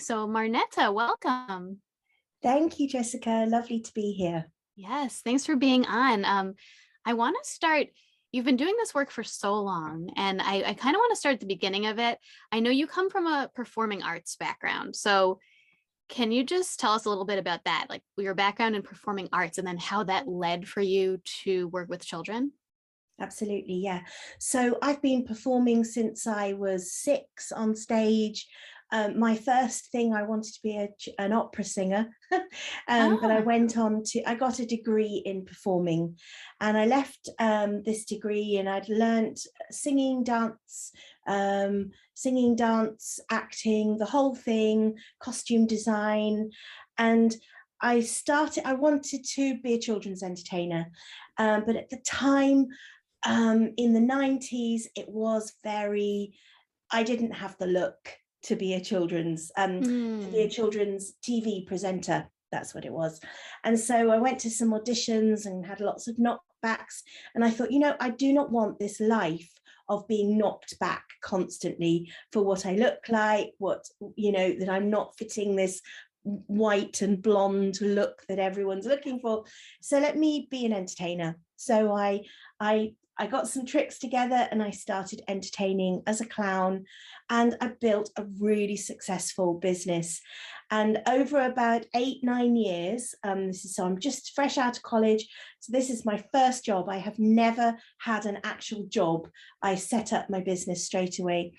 So Marneta, welcome. Thank you, Jessica. Lovely to be here. Yes, thanks for being on. I want to start, you've been doing this work for so long, and I kind of want to start at the beginning of it. I know you come from a performing arts background. So can you just tell us a little bit about that, like your background in performing arts and then how that led for you to work with children? Absolutely, yeah. So I've been performing since I was 6 on stage. My first thing, I wanted to be an opera singer, but Ah, I got a degree in performing, and I left this degree, and I'd learnt singing, dance, acting, the whole thing, costume design, and I wanted to be a children's entertainer, but at the time, in the 90s, I didn't have the look to be a mm, children's TV presenter. That's what it was. And so I went to some auditions and had lots of knockbacks. And I thought, I do not want this life of being knocked back constantly for what I look like, that I'm not fitting this white and blonde look that everyone's looking for. So let me be an entertainer. So I got some tricks together and I started entertaining as a clown, and I built a really successful business. And over about 8, 9 years, so I'm just fresh out of college. So this is my first job. I have never had an actual job. I set up my business straight away.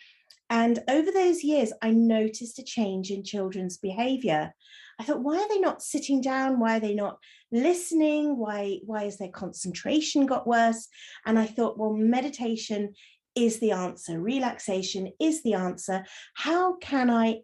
And over those years, I noticed a change in children's behavior. I thought, why are they not sitting down? Why are they not listening? Why has their concentration got worse? And I thought, well, meditation is the answer. Relaxation is the answer. How can I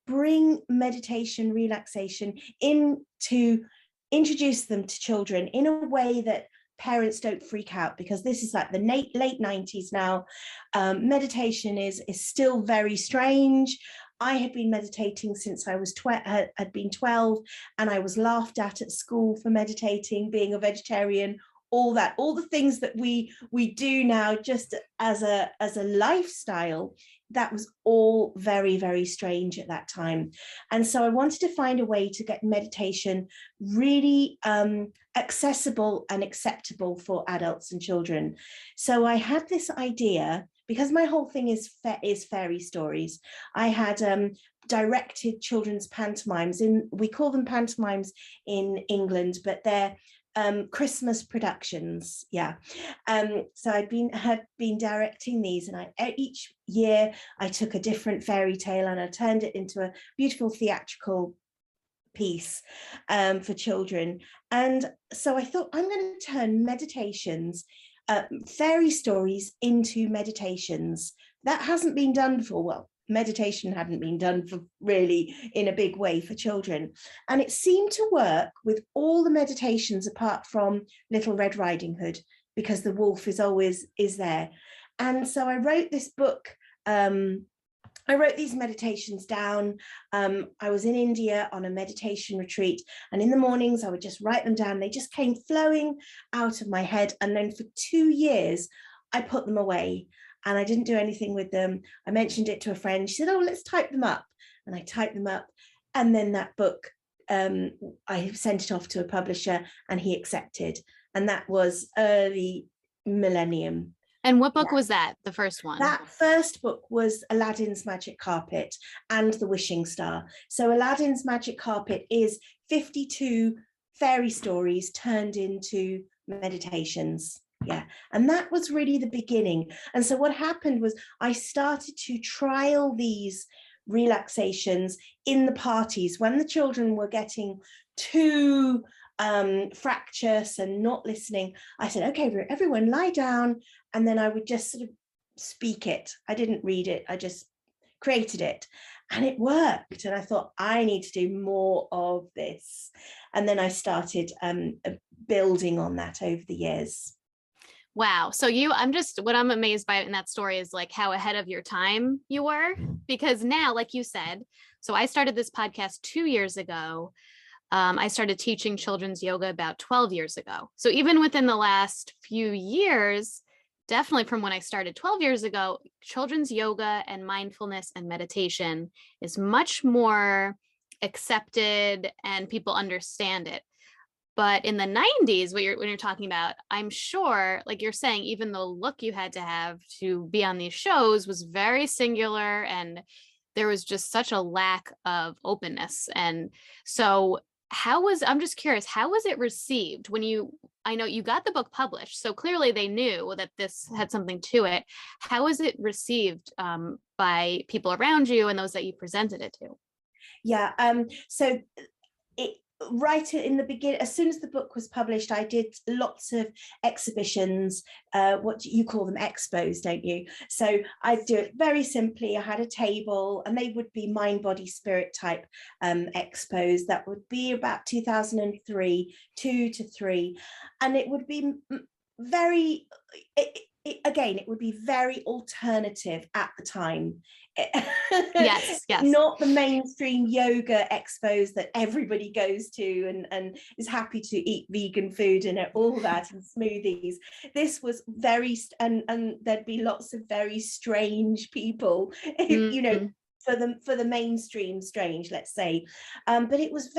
bring meditation, relaxation introduce them to children in a way that parents don't freak out, because this is like the late 90s now. Meditation is still very strange. I had been meditating since I was had been 12, and I was laughed at school for meditating, being a vegetarian, all the things that we do now just as a lifestyle. That was all very, very strange at that time. And so I wanted to find a way to get meditation really accessible and acceptable for adults and children. So I had this idea, because my whole thing is fairy stories. I had directed children's pantomimes. We call them pantomimes in England, but they're Christmas productions. Yeah. So had been directing these, and each year I took a different fairy tale and I turned it into a beautiful theatrical piece for children. And so I thought, I'm going to turn fairy stories into meditations. That hasn't been done before. Well, meditation hadn't been done for really in a big way for children. And it seemed to work with all the meditations apart from Little Red Riding Hood, because the wolf is there. And so I wrote this book. I wrote these meditations down. I was in India on a meditation retreat, and in the mornings I would just write them down. They just came flowing out of my head. And then for 2 years, I put them away and I didn't do anything with them. I mentioned it to a friend. She said, oh, let's type them up. And I typed them up. And then that book, I sent it off to a publisher and he accepted. And that was early millennium. and what book was that? The first one? That first book was Aladdin's Magic Carpet and The Wishing Star. So Aladdin's Magic Carpet is 52 fairy stories turned into meditations. Yeah. And that was really the beginning. And so what happened was I started to trial these relaxations in the parties when the children were getting too fractious and not listening. I said, okay, everyone lie down. And then I would just sort of speak it. I didn't read it. I just created it, and it worked. And I thought, I need to do more of this. And then I started building on that over the years. Wow. So what I'm amazed by in that story is like how ahead of your time you were, because now, like you said, so I started this podcast 2 years ago. I started teaching children's yoga about 12 years ago. So even within the last few years, definitely from when I started 12 years ago, children's yoga and mindfulness and meditation is much more accepted and people understand it. But in the 90s, when you're talking about, I'm sure, like you're saying, even the look you had to have to be on these shows was very singular, and there was just such a lack of openness. And so I'm just curious, how was it received when I know you got the book published, so clearly they knew that this had something to it. How was it received by people around you and those that you presented it to? Yeah. So it right in the beginning, as soon as the book was published, I did lots of exhibitions. What you call them, expos, don't you? So I do it very simply. I had a table, and they would be mind, body, spirit type expos. That would be about 2003, 2 to 3, and it would be very. Again, it would be very alternative at the time. Yes, yes. Not the mainstream yoga expos that everybody goes to and is happy to eat vegan food and all that and smoothies. This was very, and there'd be lots of very strange people, you know, for the mainstream strange, let's say. But it was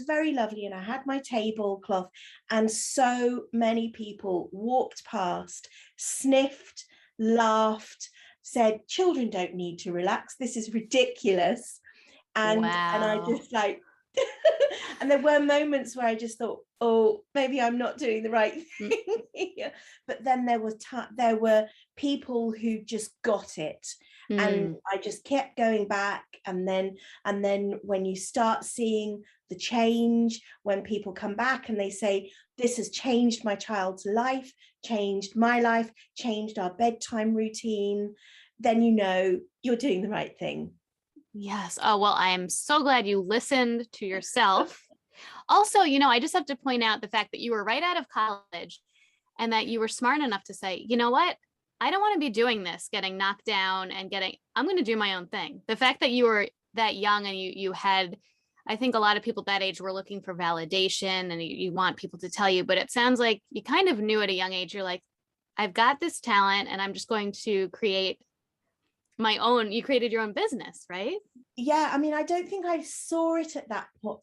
very lovely, and I had my tablecloth, and so many people walked past, sniffed, laughed, said, children don't need to relax, this is ridiculous. And I Wow. just like and there were moments where I just thought, oh, maybe I'm not doing the right thing here. But then there were people who just got it, and I just kept going back. And then when you start seeing the change, when people come back and they say, this has changed my child's life, changed my life, changed our bedtime routine, then you know you're doing the right thing. Yes. Oh, well, I'm so glad you listened to yourself. Also, I just have to point out the fact that you were right out of college and that you were smart enough to say, you know what? I don't want to be doing this, getting knocked down and I'm going to do my own thing. The fact that you were that young and you had, I think a lot of people that age were looking for validation and you want people to tell you, but it sounds like you kind of knew at a young age, you're like, I've got this talent and I'm just going to create my own. You created your own business, right? Yeah, I mean, I don't think I saw it at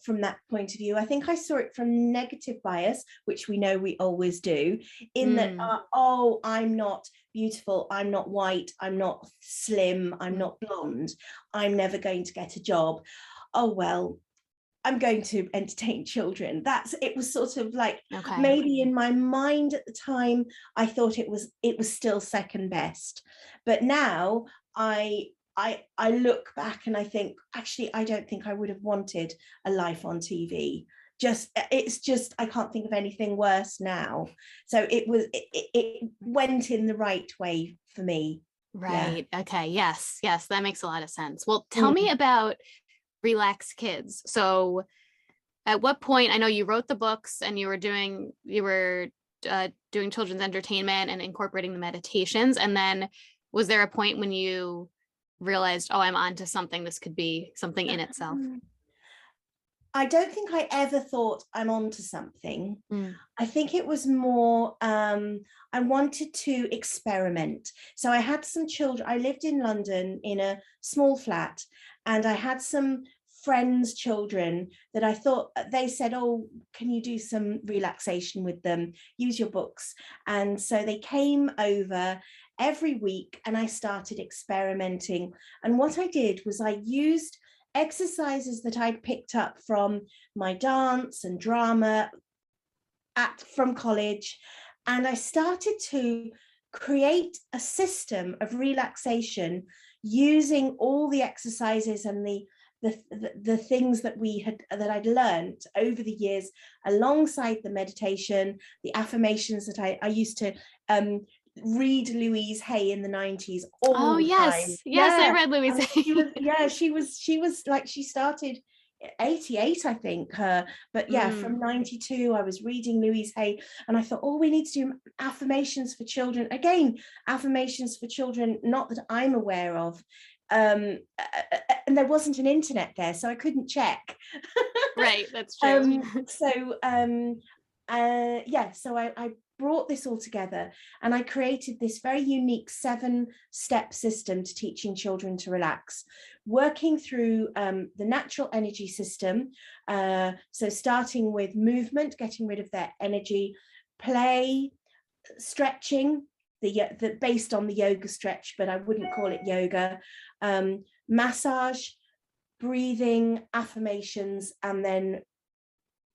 from that point of view. I think I saw it from negative bias, which we know we always do, in that, oh, I'm not beautiful, I'm not white, I'm not slim, I'm not blonde, I'm never going to get a job. Oh, well, I'm going to entertain children. It was sort of like, Okay. maybe in my mind at the time, I thought it was still second best. But now I look back and I think, actually, I don't think I would have wanted a life on TV. It's just, I can't think of anything worse now. So it went in the right way for me. Right. Yeah. Okay. Yes. Yes. That makes a lot of sense. Well, tell me about Relax Kids. So at what point, I know you wrote the books and you were doing children's entertainment and incorporating the meditations. And then was there a point when you realized, oh, I'm onto something, this could be something in itself? I don't think I ever thought I'm onto something. I think it was more, I wanted to experiment. So I had some children. I lived in London in a small flat, and I had some friends' children that I thought, they said, oh, can you do some relaxation with them? Use your books. And so they came over every week and I started experimenting. And what I did was I used exercises that I'd picked up from my dance and drama from college, and I started to create a system of relaxation using all the exercises and the things that I'd learned over the years, alongside the meditation, the affirmations that I used to read Louise Hay in the 90s all the time. Yes, I read Louise Hay. She was like, she started 88, I think, her, but yeah, from 92 I was reading Louise Hay, and I thought, oh, we need to do affirmations for children, again, affirmations for children not that I'm aware of, and there wasn't an internet there, so I couldn't check. Right, that's true. So I brought this all together, and I created this very unique 7-step system to teaching children to relax, working through the natural energy system. So starting with movement, getting rid of their energy, play, stretching, the based on the yoga stretch, but I wouldn't call it yoga, massage, breathing, affirmations, and then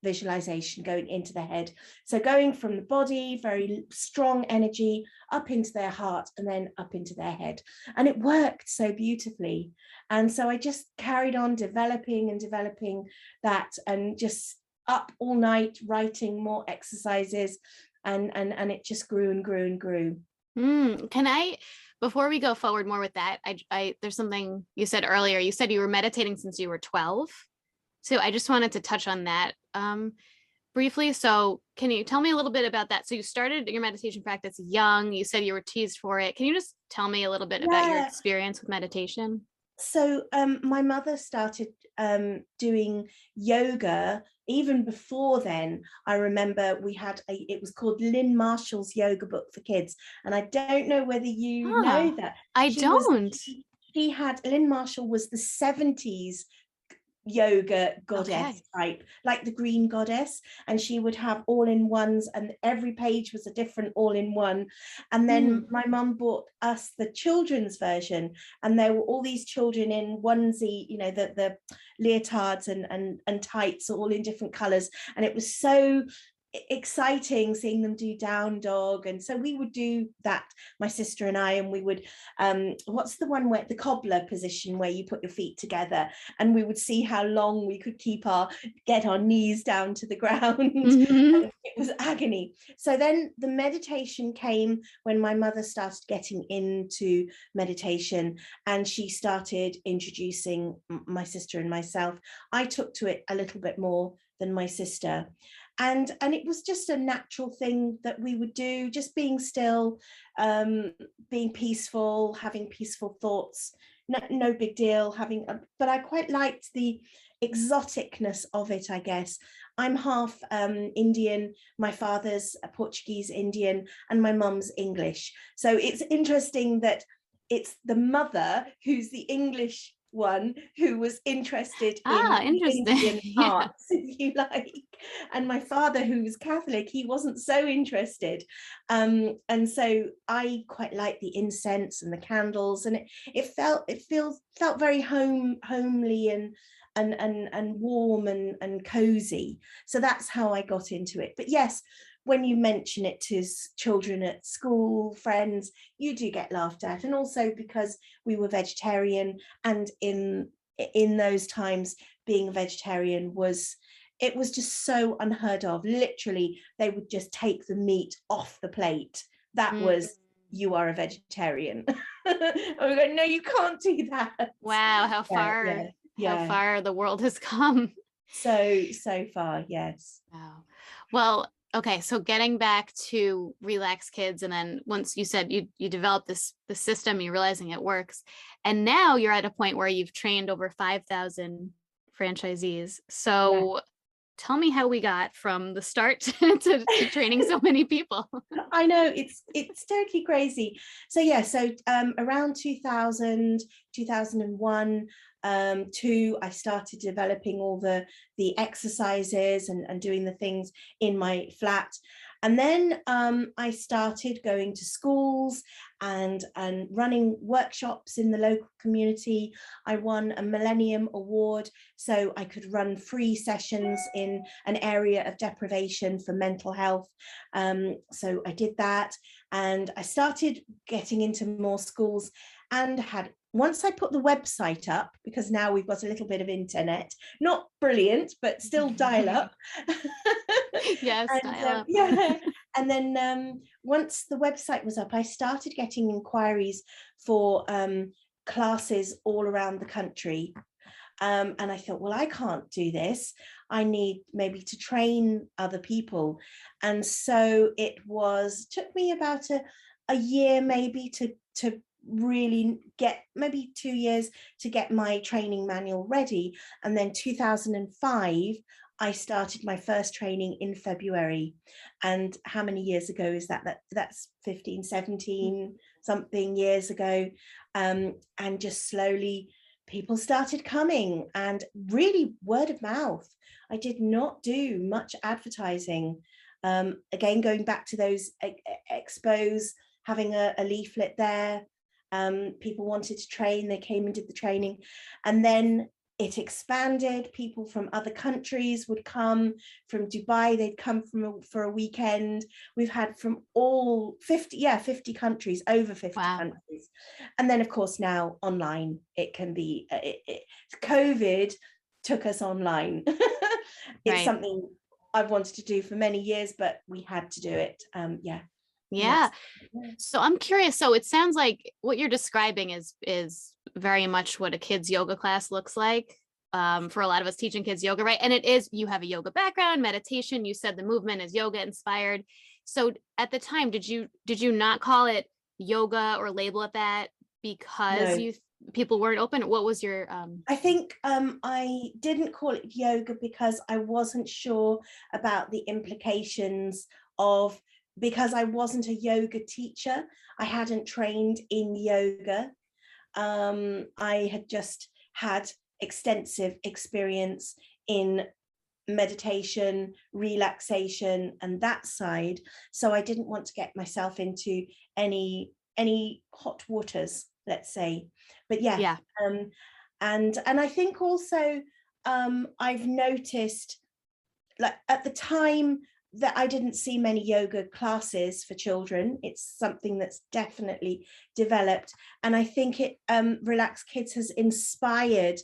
visualization going into the head. So going from the body, very strong energy, up into their heart, and then up into their head. And it worked so beautifully. And so I just carried on developing that, and just up all night writing more exercises, and it just grew and grew and grew. Can I, before we go forward more with that, there's something you said earlier. You said you were meditating since you were 12. So I just wanted to touch on that briefly. So can you tell me a little bit about that? So you started your meditation practice young. You said you were teased for it. Can you just tell me a little bit about your experience with meditation? So my mother started doing yoga even before then. I remember we had it was called Lynn Marshall's Yoga Book for Kids, and I don't know whether you know that. I don't. She had, Lynn Marshall was the 70s yoga goddess type, like the green goddess, and she would have all-in-ones, and every page was a different all-in-one. And then my mum bought us the children's version, and there were all these children in onesie, you know, the leotards and tights, all in different colors, and it was so exciting seeing them do down dog. And so we would do that, my sister and I, and we would what's the one where the cobbler position where you put your feet together, and we would see how long we could get our knees down to the ground. And it was agony. So then the meditation came when my mother started getting into meditation, and she started introducing my sister and myself. I took to it a little bit more than my sister, and it was just a natural thing that we would do, just being still, being peaceful, having peaceful thoughts. No big deal, but I quite liked the exoticness of it, I guess. I'm half Indian. My father's a Portuguese Indian, and my mum's English. So it's interesting that it's the mother who's the English one who was interested in Indian arts, if you like, and my father, who was Catholic, he wasn't so interested, and so I quite liked the incense and the candles, and it felt very homely and warm and cozy. So that's how I got into it. But yes, when you mention it to children at school, friends, you do get laughed at. And also because we were vegetarian, and in those times being a vegetarian was just so unheard of. Literally, they would just take the meat off the plate. That was, you are a vegetarian. And we go, no, you can't do that. Wow, how far how far the world has come. So far, yes. Wow. Well, okay, so getting back to Relax Kids, and then once you said you developed the system, you're realizing it works, and now you're at a point where you've trained over 5,000 franchisees. So tell me how we got from the start to training so many people. I know, it's totally crazy. So around 2000, 2001, I started developing all the exercises and doing the things in my flat. And then I started going to schools and running workshops in the local community. I won a Millennium Award, so I could run free sessions in an area of deprivation for mental health. So I did that, and I started getting into more schools, and once I put the website up, because now we've got a little bit of internet, not brilliant, but still dial up. Yes, dial up. And then once the website was up, I started getting inquiries for classes all around the country. And I thought, well, I can't do this. I need maybe to train other people. And so took me about a year maybe to really get, maybe 2 years to get my training manual ready. And then 2005, I started my first training in February. And how many years ago is that? That's 15, 17 something years ago. And just slowly people started coming, and really word of mouth. I did not do much advertising. Again, going back to those expos, having a leaflet there. People wanted to train, they came and did the training. And then it expanded. People from other countries would come. From Dubai, they'd come for a weekend. We've had from all 50 countries, over 50 Wow. countries. And then of course now online, it can be, COVID took us online. It's Right. something I've wanted to do for many years, but we had to do it. Yeah. Yeah. So I'm curious. So it sounds like what you're describing is very much what a kid's yoga class looks like. For a lot of us teaching kids yoga, right? And it is, you have a yoga background, meditation. You said the movement is yoga inspired. So at the time, did you not call it yoga or label it that because No. people weren't open? What was your I think I didn't call it yoga because I wasn't sure about the implications of, because I wasn't a yoga teacher. I hadn't trained in yoga. I had just had extensive experience in meditation, relaxation, and that side. So I didn't want to get myself into any hot waters, let's say. But yeah. And I think also I've noticed, like at the time, that I didn't see many yoga classes for children. It's something that's definitely developed. And I think it Relax Kids has inspired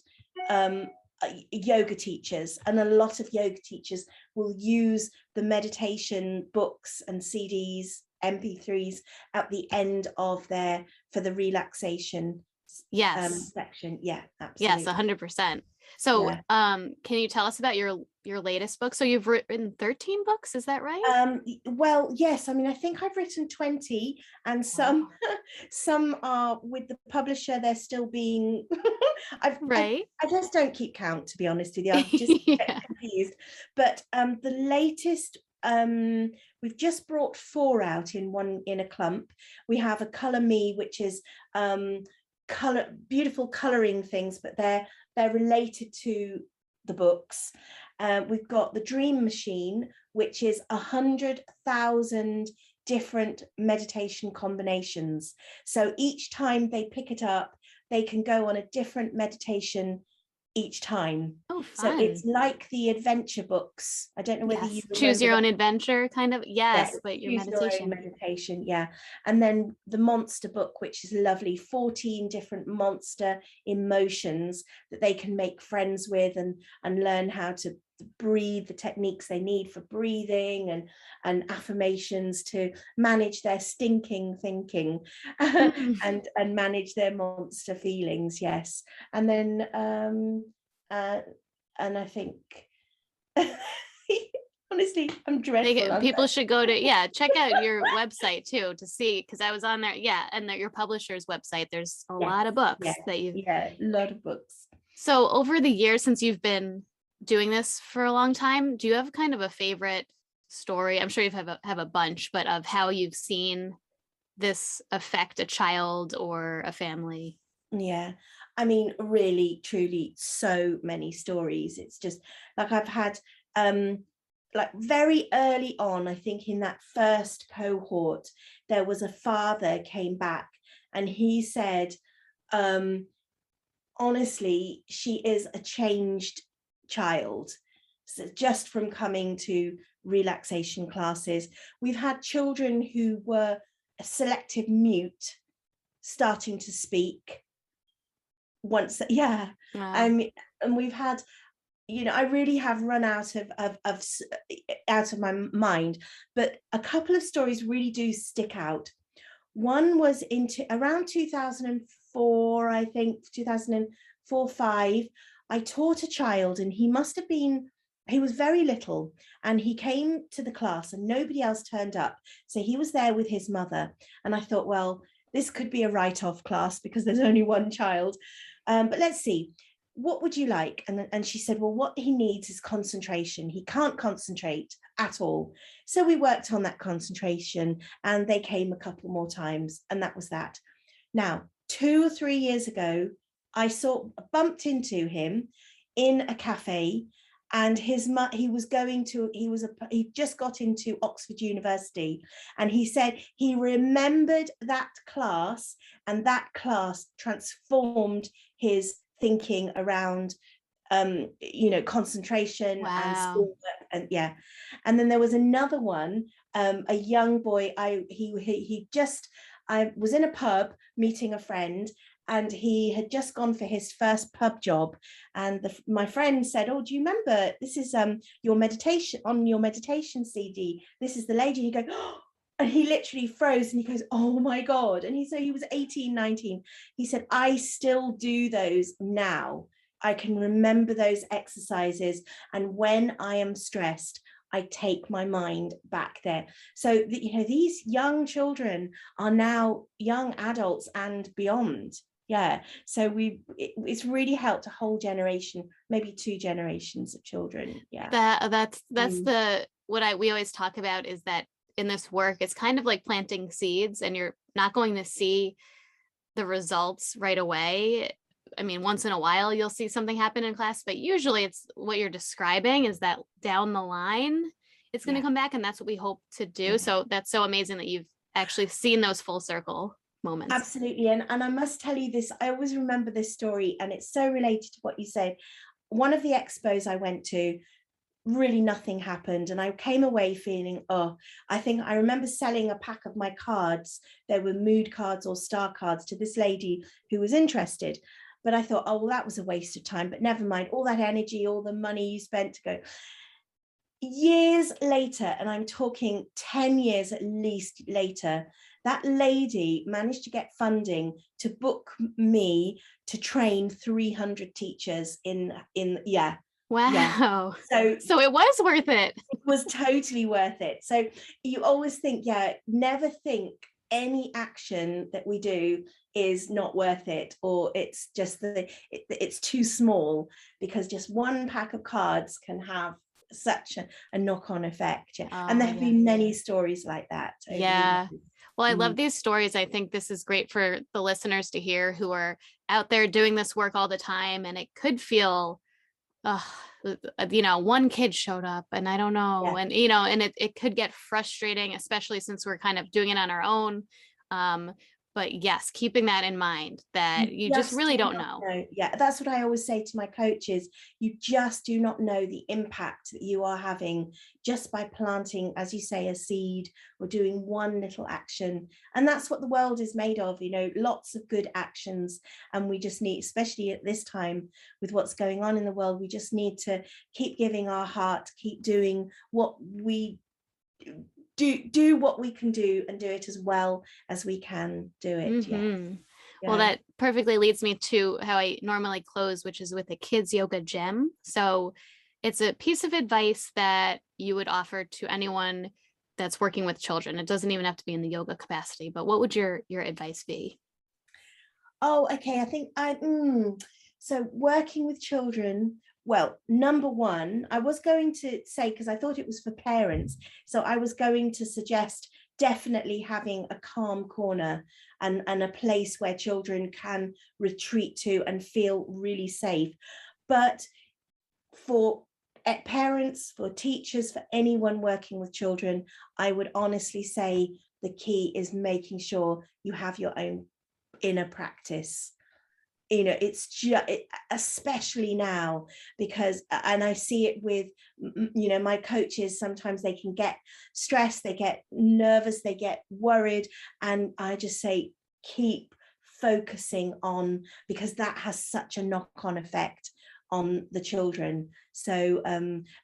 yoga teachers, and a lot of yoga teachers will use the meditation books and CDs, MP3s at the end of for the relaxation section. Yeah, absolutely. Yes, 100%. So Yeah. can you tell us about your latest book? So you've written 13 books, is that right? Well, yes. I mean, I think I've written 20, and some some are with the publisher. They're still being Right. I just don't keep count, to be honest with you. I'm just confused. But the latest, we've just brought 4 out in a clump. We have a Color Me, which is beautiful coloring things, but they're related to the books. We've got the Dream Machine, which is 100,000 different meditation combinations. So each time they pick it up, they can go on a different meditation each time. Oh, so fun. it's like the adventure books. I don't know whether you choose your remember own adventure kind of. Yes, but your choose your own meditation. Yeah. And then the monster book, which is lovely, 14 different monster emotions that they can make friends with, and learn how to breathe, the techniques they need for breathing, and affirmations to manage their stinking thinking and manage their monster feelings. Yes. And then and I think honestly, I'm dreadful. People should go to check out your website too to see, because I was on there. Yeah, and your publisher's website. There's a lot of books that you've. Yeah, a lot of books. So over the years since you've been doing this for a long time, do you have kind of a favorite story? I'm sure you have a bunch, but of how you've seen this affect a child or a family. Yeah, I mean, really, truly, so many stories. It's just like I've had like very early on, I think in that first cohort, there was a father came back and he said, honestly, she is a changed child. So just from coming to relaxation classes, we've had children who were a selective mute starting to speak once. Yeah. Wow. And we've had, I really have run out of my mind, but a couple of stories really do stick out. One was around 2004, I think 2004-5. I taught a child, and he was very little, and he came to the class and nobody else turned up. So he was there with his mother. And I thought, well, this could be a write-off class because there's only one child. But let's see. what would you like? And she said, well, what he needs is concentration. He can't concentrate at all. So we worked on that concentration, and they came a couple more times, and that was that. Now, 2 or 3 years ago, I bumped into him in a cafe, and he just got into Oxford University, and he said he remembered that class, and that class transformed his thinking around concentration and Wow. schoolwork. And yeah, and then there was another one, a young boy. I was in a pub meeting a friend, and he had just gone for his first pub job, and my friend said, oh, do you remember, this is your meditation CD, this is the lady. He goes, oh, and he literally froze, and he goes, oh my God. And he was 18, 19. He said, I still do those now. I can remember those exercises, and when I am stressed, I take my mind back there. So these young children are now young adults and beyond. Yeah, so it's really helped a whole generation, maybe 2 generations of children. Yeah. That's Mm. we always talk about is that in this work, it's kind of like planting seeds, and you're not going to see the results right away. I mean, once in a while you'll see something happen in class, but usually it's what you're describing is that down the line it's going to Yeah. come back, and that's what we hope to do. Yeah. So that's so amazing that you've actually seen those full circle moments. Absolutely. And I must tell you this, I always remember this story, and it's so related to what you said. One of the expos I went to, really nothing happened, and I came away feeling, I think I remember selling a pack of my cards. There were mood cards or star cards to this lady who was interested, but I thought, oh well, that was a waste of time, but never mind, all that energy, all the money you spent to go. Years later, and I'm talking 10 years at least later, that lady managed to get funding to book me to train 300 teachers in yeah. Wow. So So it was worth it. it was totally worth it. So you always think, never think any action that we do is not worth it, or it's just it's too small, because just one pack of cards can have such a knock-on effect. Yeah. And Oh there have yeah. been many stories like that over the Yeah. years. Well, I love Mm. these stories. I think this is great for the listeners to hear who are out there doing this work all the time. And it could feel, one kid showed up and I don't know. Yeah. And it could get frustrating, especially since we're kind of doing it on our own. Um, but yes, keeping that in mind that You you just just really do don't not know. know. Yeah, that's what I always say to my coaches. You just do not know the impact that you are having just by planting, as you say, a seed or doing one little action. And that's what the world is made of, lots of good actions. And we just need, especially at this time with what's going on in the world, we just need to keep giving our heart, keep doing what we do what we can do, and do it as well as we can do it. Yeah. Hmm. Well, Yeah. that perfectly leads me to how I normally close, which is with a kids yoga gem. So it's a piece of advice that you would offer to anyone that's working with children. It doesn't even have to be in the yoga capacity, but what would your advice be? Oh, okay. I think so working with children, well, number one, I was going to say, because I thought it was for parents, so I was going to suggest definitely having a calm corner, and a place where children can retreat to and feel really safe. But for parents, for teachers, for anyone working with children, I would honestly say the key is making sure you have your own inner practice. It's just, especially now, because, and I see it with my coaches, sometimes they can get stressed, they get nervous, they get worried, and I just say keep focusing on, because that has such a knock-on effect on the children. So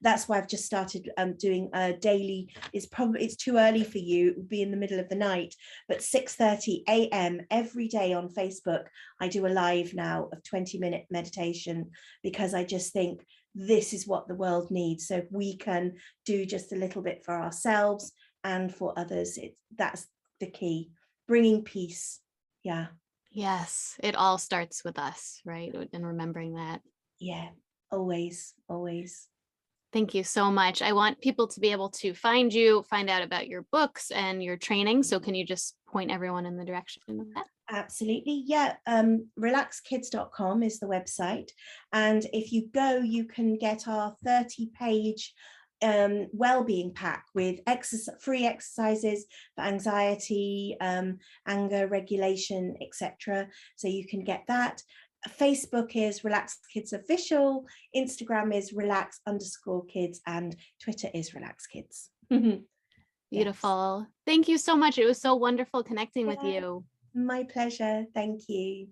that's why I've just started doing a daily, it's too early for you, it would be in the middle of the night, but 6:30 a.m. every day on Facebook, I do a live now of 20-minute meditation, because I just think this is what the world needs. So if we can do just a little bit for ourselves and for others, that's the key, bringing peace. Yeah. Yes, it all starts with us, right? And remembering that. Yeah, always, always. Thank you so much. I want people to be able to find you, find out about your books and your training. So can you just point everyone in the direction of that? Absolutely. Yeah. Relaxkids.com is the website. And if you go, you can get our 30-page well-being pack with free exercises for anxiety, anger regulation, etc. So you can get that. Facebook is Relax Kids Official, Instagram is relax_kids, and Twitter is Relax Kids. Beautiful. Yes. Thank you so much. It was so wonderful connecting with you. My pleasure. Thank you.